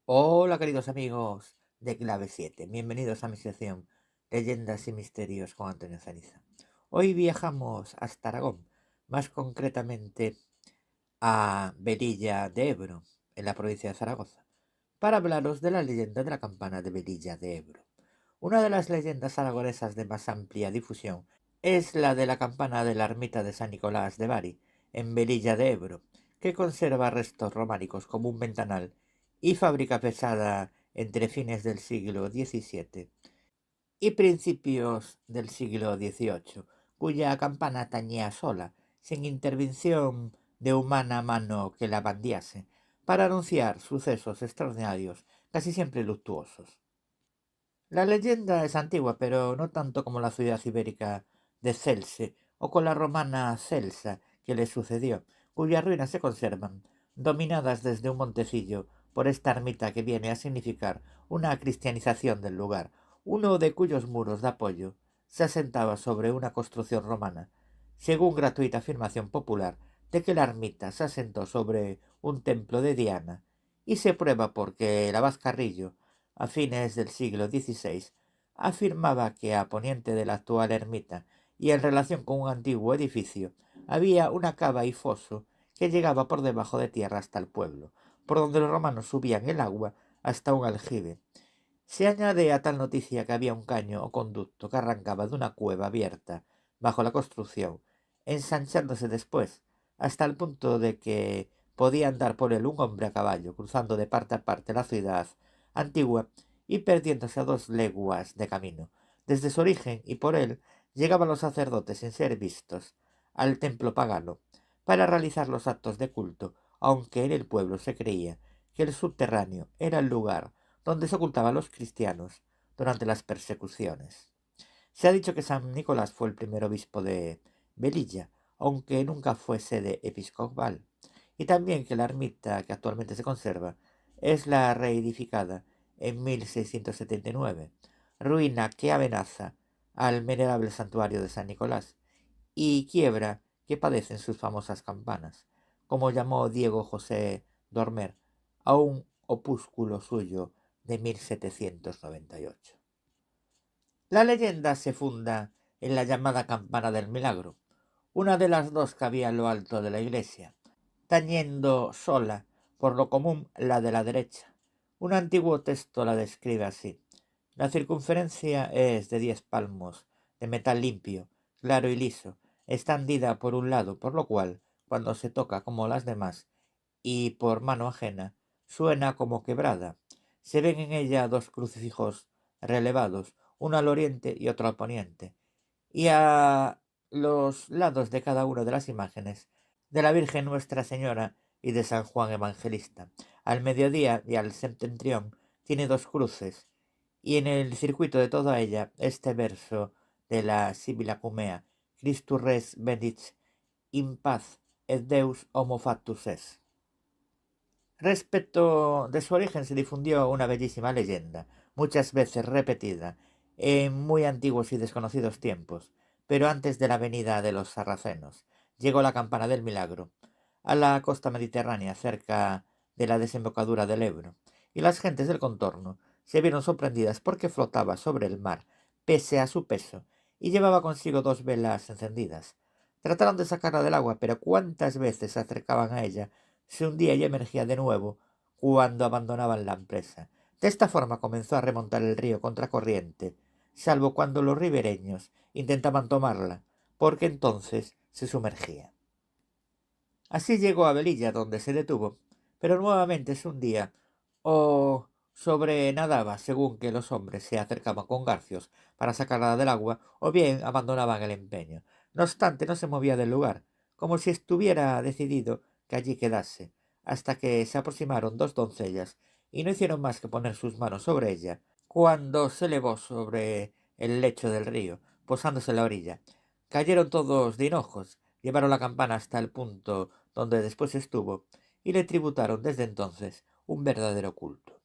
Hola queridos amigos de Clave 7, bienvenidos a mi sección Leyendas y Misterios con Antonio Ceniza. Hoy viajamos hasta Aragón, más concretamente a Velilla de Ebro, en la provincia de Zaragoza, para hablaros de la leyenda de la campana de Velilla de Ebro. Una de las leyendas aragonesas de más amplia difusión es la de la campana de la ermita de San Nicolás de Bari, en Velilla de Ebro, que conserva restos románicos como un ventanal y fábrica pesada entre fines del siglo XVII y principios del siglo XVIII, cuya campana tañía sola, sin intervención de humana mano que la bandiase, para anunciar sucesos extraordinarios, casi siempre luctuosos. La leyenda es antigua, pero no tanto como la ciudad ibérica de Celse o con la romana Celsa que le sucedió, cuyas ruinas se conservan, dominadas desde un montecillo por esta ermita que viene a significar una cristianización del lugar, uno de cuyos muros de apoyo se asentaba sobre una construcción romana, según gratuita afirmación popular de que la ermita se asentó sobre un templo de Diana, y se prueba porque el abad Carrillo, a fines del siglo XVI, afirmaba que a poniente de la actual ermita y en relación con un antiguo edificio había una cava y foso que llegaba por debajo de tierra hasta el pueblo, por donde los romanos subían el agua hasta un aljibe. Se añade a tal noticia que había un caño o conducto que arrancaba de una cueva abierta bajo la construcción, ensanchándose después hasta el punto de que podía andar por él un hombre a caballo, cruzando de parte a parte la ciudad antigua y perdiéndose a 2 leguas de camino. Desde su origen y por él llegaban los sacerdotes sin ser vistos al templo pagano para realizar los actos de culto, aunque en el pueblo se creía que el subterráneo era el lugar donde se ocultaban los cristianos durante las persecuciones. Se ha dicho que San Nicolás fue el primer obispo de Velilla, aunque nunca fue sede episcopal, y también que la ermita que actualmente se conserva es la reedificada en 1679, ruina que amenaza al venerable santuario de San Nicolás y quiebra que padecen sus famosas campanas, como llamó Diego José Dormer a un opúsculo suyo de 1798. La leyenda se funda en la llamada Campana del Milagro, una de las dos que había en lo alto de la iglesia, tañendo sola, por lo común, la de la derecha. Un antiguo texto la describe así. La circunferencia es de 10 palmos, de metal limpio, claro y liso, extendida por un lado, por lo cual, cuando se toca como las demás, y por mano ajena, suena como quebrada. Se ven en ella 2 crucifijos relevados, uno al oriente y otro al poniente, y a los lados de cada una de las imágenes de la Virgen Nuestra Señora y de San Juan Evangelista. Al mediodía y al septentrión tiene 2 cruces, y en el circuito de toda ella este verso de la Sibila Cumea, Christus res venit in paz et Deus homo factus es. Respecto de su origen se difundió una bellísima leyenda, muchas veces repetida, en muy antiguos y desconocidos tiempos, pero antes de la venida de los sarracenos. Llegó la campana del milagro a la costa mediterránea cerca de la desembocadura del Ebro, y las gentes del contorno se vieron sorprendidas porque flotaba sobre el mar, pese a su peso, y llevaba consigo 2 velas encendidas. Trataron de sacarla del agua, pero cuántas veces se acercaban a ella se hundía y emergía de nuevo cuando abandonaban la empresa. De esta forma comenzó a remontar el río contracorriente, salvo cuando los ribereños intentaban tomarla, porque entonces se sumergía. Así llegó a Velilla, donde se detuvo, pero nuevamente se hundía o sobrenadaba según que los hombres se acercaban con garfios para sacarla del agua o bien abandonaban el empeño. No obstante, no se movía del lugar, como si estuviera decidido que allí quedase, hasta que se aproximaron 2 doncellas y no hicieron más que poner sus manos sobre ella, cuando se elevó sobre el lecho del río, posándose en la orilla. Cayeron todos de hinojos, llevaron la campana hasta el punto donde después estuvo, y le tributaron desde entonces un verdadero culto.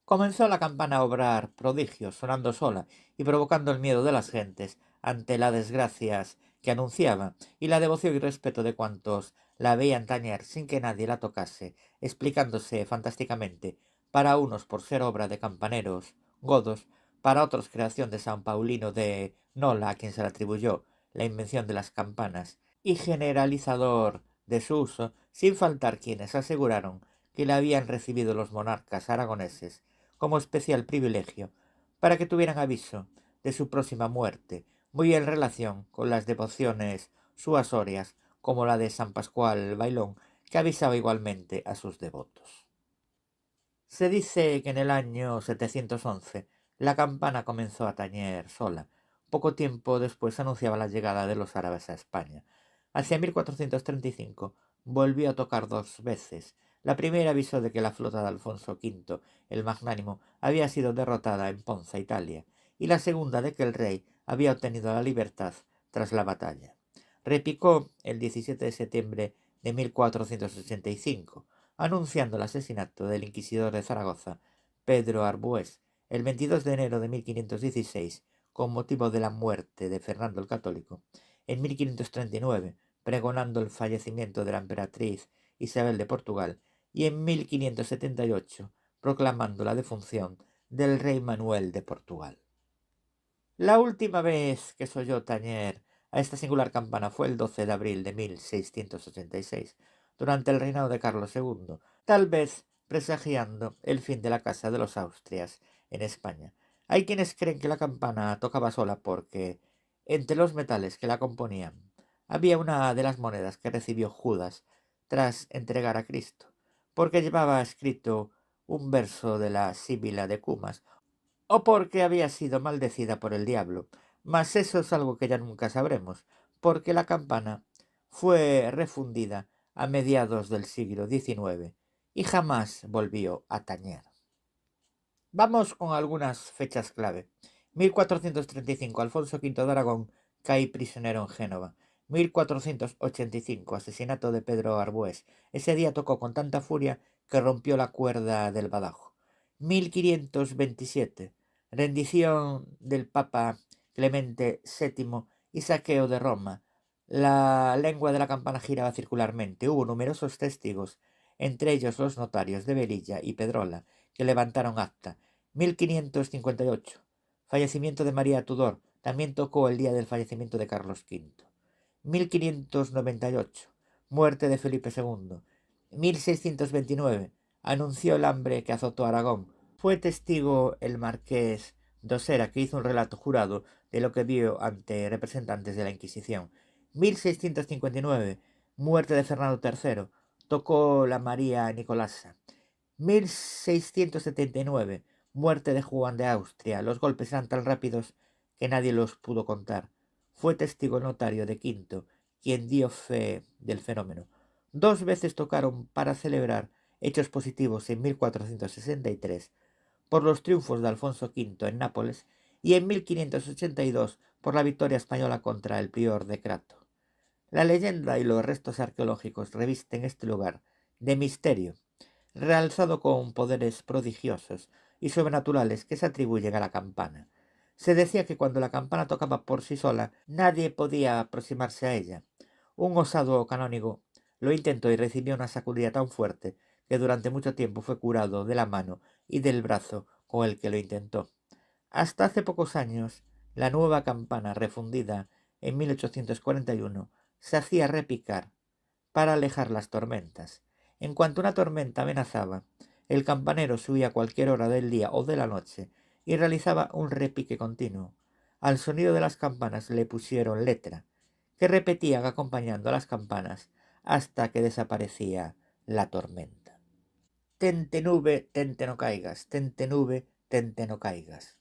Comenzó la campana a obrar prodigios, sonando sola y provocando el miedo de las gentes ante las desgracias que anunciaba y la devoción y respeto de cuantos la veían tañer sin que nadie la tocase, explicándose fantásticamente para unos por ser obra de campaneros godos, para otros creación de San Paulino de Nola, a quien se le atribuyó la invención de las campanas, y generalizador de su uso, sin faltar quienes aseguraron que la habían recibido los monarcas aragoneses como especial privilegio para que tuvieran aviso de su próxima muerte, muy en relación con las devociones suasorias como la de San Pascual Bailón, que avisaba igualmente a sus devotos. Se dice que en el año 711 la campana comenzó a tañer sola. Poco tiempo después anunciaba la llegada de los árabes a España. Hacia 1435 volvió a tocar 2 veces. La primera avisó de que la flota de Alfonso V, el Magnánimo, había sido derrotada en Ponza, Italia, y la segunda de que el rey había obtenido la libertad tras la batalla. Repicó el 17 de septiembre de 1485, anunciando el asesinato del inquisidor de Zaragoza, Pedro Arbués, el 22 de enero de 1516, con motivo de la muerte de Fernando el Católico, en 1539, pregonando el fallecimiento de la emperatriz Isabel de Portugal, y en 1578, proclamando la defunción del rey Manuel de Portugal. La última vez que se oyó tañer a esta singular campana fue el 12 de abril de 1686, durante el reinado de Carlos II, tal vez presagiando el fin de la Casa de los Austrias en España. Hay quienes creen que la campana tocaba sola porque, entre los metales que la componían, había una de las monedas que recibió Judas tras entregar a Cristo, porque llevaba escrito un verso de la Sibila de Cumas, o porque había sido maldecida por el diablo, mas eso es algo que ya nunca sabremos, porque la campana fue refundida a mediados del siglo XIX y jamás volvió a tañer. Vamos con algunas fechas clave. 1435, Alfonso V de Aragón cae prisionero en Génova. 1485, asesinato de Pedro Arbués. Ese día tocó con tanta furia que rompió la cuerda del badajo. 1527, rendición del Papa Clemente VII y saqueo de Roma. La lengua de la campana giraba circularmente. Hubo numerosos testigos, entre ellos los notarios de Velilla y Pedrola, que levantaron acta. 1558, fallecimiento de María Tudor, también tocó el día del fallecimiento de Carlos V. 1598, muerte de Felipe II. 1629, anunció el hambre que azotó Aragón. Fue testigo el marqués Dosera, que hizo un relato jurado de lo que vio ante representantes de la Inquisición. 1659, muerte de Fernando III, tocó la María Nicolasa. 1679, muerte de Juan de Austria. Los golpes eran tan rápidos que nadie los pudo contar. Fue testigo notario de Quinto, quien dio fe del fenómeno. 2 veces tocaron para celebrar hechos positivos en 1463 por los triunfos de Alfonso V en Nápoles y en 1582 por la victoria española contra el prior de Crato. La leyenda y los restos arqueológicos revisten este lugar de misterio, realzado con poderes prodigiosos y sobrenaturales que se atribuyen a la campana. Se decía que cuando la campana tocaba por sí sola, nadie podía aproximarse a ella. Un osado canónigo lo intentó y recibió una sacudida tan fuerte que durante mucho tiempo fue curado de la mano y del brazo con el que lo intentó. Hasta hace pocos años, la nueva campana, refundida en 1841, se hacía repicar para alejar las tormentas. En cuanto una tormenta amenazaba, el campanero subía a cualquier hora del día o de la noche y realizaba un repique continuo. Al sonido de las campanas le pusieron letra, que repetían acompañando a las campanas hasta que desaparecía la tormenta. Tente nube, tente no caigas, tente nube, tente no caigas.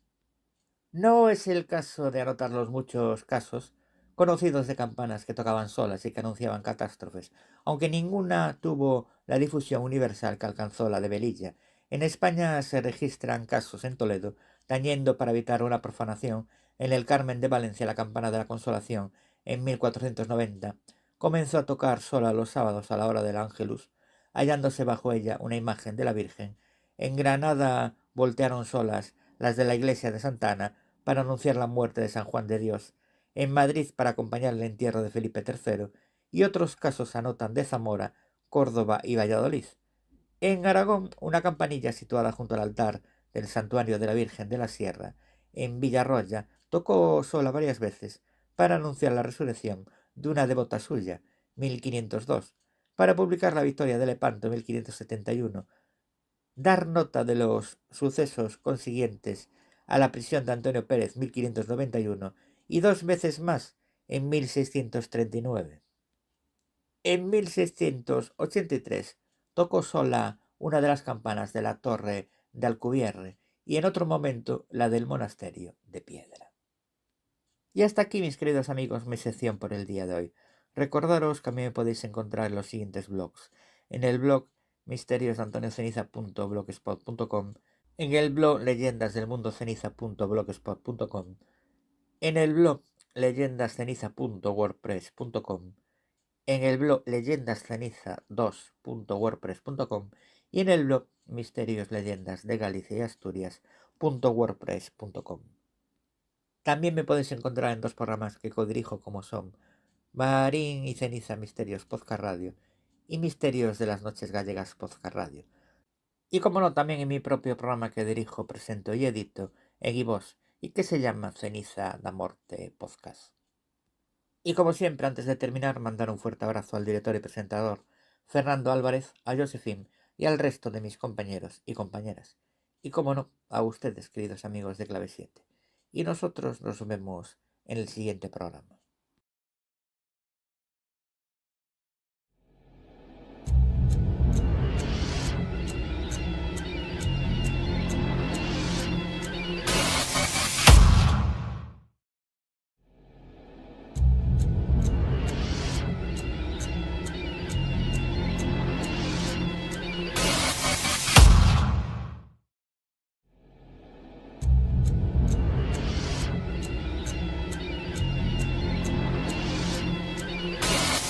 No es el caso de anotar los muchos casos conocidos de campanas que tocaban solas y que anunciaban catástrofes, aunque ninguna tuvo la difusión universal que alcanzó la de Velilla. En España se registran casos en Toledo, tañendo para evitar una profanación. En el Carmen de Valencia la campana de la Consolación, en 1490, comenzó a tocar sola los sábados a la hora del Ángelus, hallándose bajo ella una imagen de la Virgen. En Granada voltearon solas las de la iglesia de Santa Ana para anunciar la muerte de San Juan de Dios, en Madrid para acompañar el entierro de Felipe III, y otros casos anotan de Zamora, Córdoba y Valladolid. En Aragón, una campanilla situada junto al altar del Santuario de la Virgen de la Sierra, en Villarroya, tocó sola varias veces para anunciar la resurrección de una devota suya, 1502, para publicar la victoria de Lepanto, 1571, dar nota de los sucesos consiguientes a la prisión de Antonio Pérez, 1591, y dos veces más en 1639. En 1683 tocó sola una de las campanas de la torre de Alcubierre y en otro momento la del monasterio de Piedra. Y hasta aquí, mis queridos amigos, mi sección por el día de hoy. Recordaros que a mí me podéis encontrar en los siguientes blogs. En el blog misteriosantonioceniza.blogspot.com, en el blog leyendasdelmundoceniza.blogspot.com, en el blog leyendasceniza.wordpress.com, en el blog leyendasceniza2.wordpress.com y en el blog Misterios Leyendas de Galicia y Asturias.wordpress.com. También me podéis encontrar en dos programas que codirijo, como son Marín y Ceniza Misterios Podcast Radio y Misterios de las Noches Gallegas Podcast Radio. Y como no, también en mi propio programa que dirijo, presento y edito en iVoox y que se llama Ceniza da Morte Podcast. Y como siempre, antes de terminar, mandar un fuerte abrazo al director y presentador Fernando Álvarez, a Josefín y al resto de mis compañeros y compañeras. Y como no, a ustedes, queridos amigos de Clave 7. Y nosotros nos vemos en el siguiente programa.